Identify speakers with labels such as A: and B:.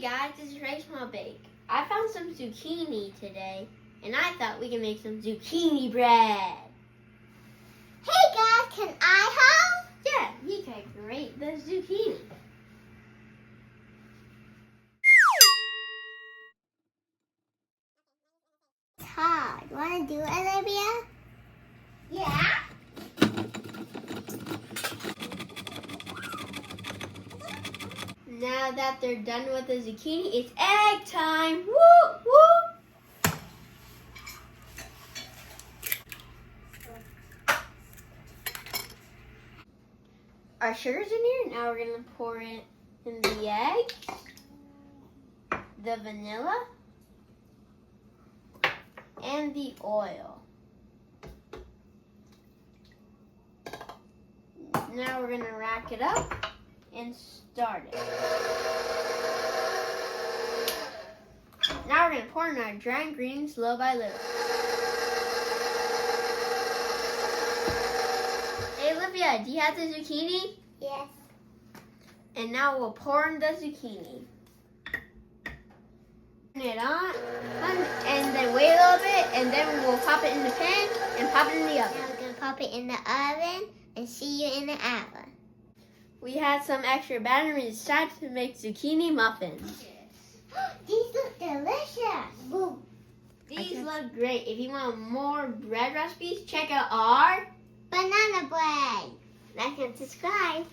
A: guys, this is Ray Small Bake. I found some zucchini today, and I thought we could make some zucchini bread.
B: Hey guys, can I help?
A: Yeah, you can grate the zucchini.
B: It's hard. Wanna do it, Olivia?
A: Yeah. Now that they're done with the zucchini, it's egg time. Woo, woo. Our sugar's in here. Now we're gonna pour it in the eggs, the vanilla, and the oil. Now we're gonna rack it up and start it. Now we're gonna pour in our dry ingredients little by little. Hey Olivia, do you have the zucchini?
B: Yes.
A: And now we'll pour in the zucchini. Turn it on, and then wait a little bit, and then we'll pop it in the pan and pop it in the oven.
B: Now we're gonna pop it in the oven and see you in the hour.
A: We had some extra batter we decided to make zucchini muffins.
B: These look delicious. Boom.
A: These look great. If you want more bread recipes, check out our
B: Banana bread. Like and subscribe.